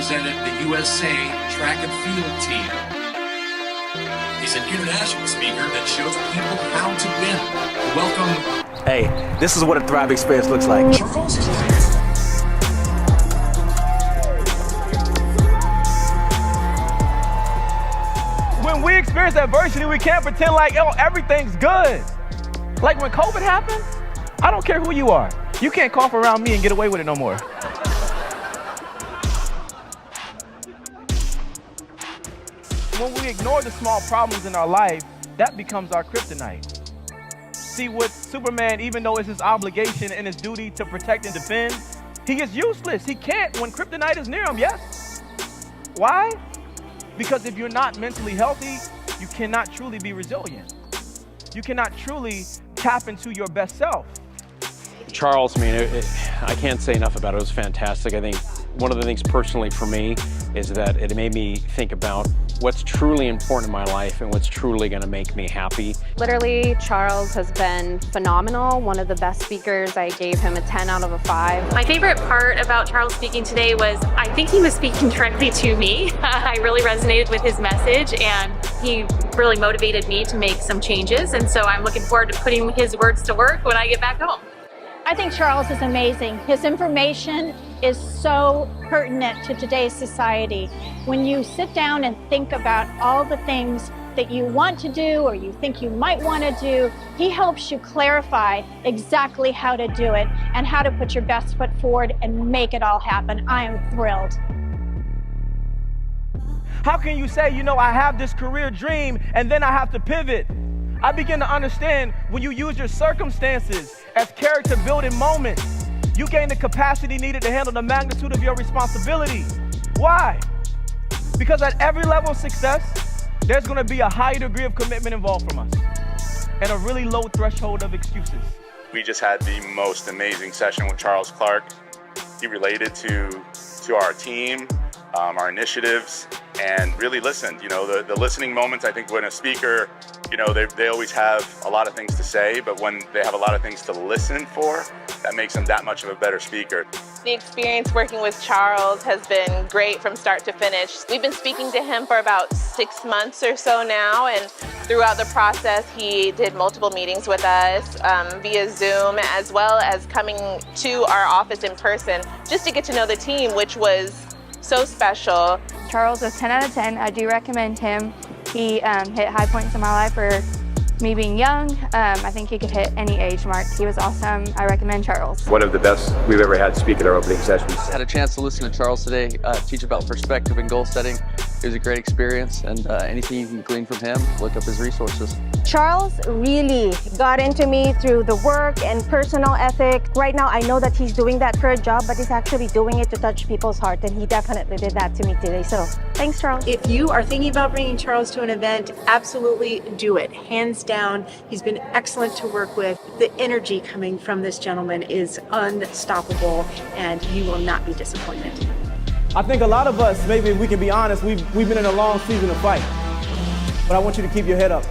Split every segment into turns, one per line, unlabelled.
represented the USA track and field team. He's an international speaker that shows people how to win. Welcome.
Hey, this is what a Thrive experience looks like.
Charles.
When we experience adversity, we can't pretend like, oh, everything's good. Like when COVID happened, I don't care who you are. You can't cough around me and get away with it no more. When we ignore the small problems in our life, that becomes our kryptonite. See, with Superman, even though it's his obligation and his duty to protect and defend, he is useless. He can't when kryptonite is near him, yes? Why? Because if you're not mentally healthy, you cannot truly be resilient. You cannot truly tap into your best self.
Charles, I can't say enough about it. It was fantastic. I think one of the things personally for me is that it made me think about what's truly important in my life and what's truly going to make me happy.
Literally, Charles has been phenomenal. One of the best speakers. I gave him a 10 out of a 5.
My favorite part about Charles speaking today was I think he was speaking directly to me. I really resonated with his message, and he really motivated me to make some changes. And so I'm looking forward to putting his words to work when I get back home.
I think Charles is amazing. His information is so pertinent to today's society. When you sit down and think about all the things that you want to do or you think you might want to do, he helps you clarify exactly how to do it and how to put your best foot forward and make it all happen. I am thrilled.
How can you say, I have this career dream and then I have to pivot? I begin to understand when you use your circumstances as character building moments, you gain the capacity needed to handle the magnitude of your responsibility. Why? Because at every level of success, there's going to be a high degree of commitment involved from us and a really low threshold of excuses.
We just had the most amazing session with Charles Clark. He related to our team, our initiatives, and really listened. The listening moments, I think when a speaker, they always have a lot of things to say, but when they have a lot of things to listen for, that makes them that much of a better speaker.
The experience working with Charles has been great from start to finish. We've been speaking to him for about 6 months or so now, and throughout the process, he did multiple meetings with us via Zoom, as well as coming to our office in person, just to get to know the team, which was so special.
Charles is 10 out of 10. I do recommend him. He hit high points in my life for me being young. I think he could hit any age mark. He was awesome. I recommend Charles.
One of the best we've ever had speak at our opening sessions.
Had a chance to listen to Charles today teach about perspective and goal setting. It was a great experience, and anything you can glean from him, look up his resources.
Charles really got into me through the work and personal ethic. Right now, I know that he's doing that for a job, but he's actually doing it to touch people's heart, and he definitely did that to me today. So thanks, Charles.
If you are thinking about bringing Charles to an event, absolutely do it. Hands down, he's been excellent to work with. The energy coming from this gentleman is unstoppable, and you will not be disappointed.
I think a lot of us, maybe if we can be honest, we've been in a long season of fight. But I want you to keep your head up.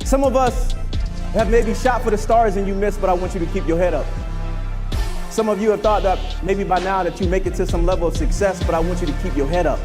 Some of us have maybe shot for the stars and you missed, but I want you to keep your head up. Some of you have thought that maybe by now that you make it to some level of success, but I want you to keep your head up.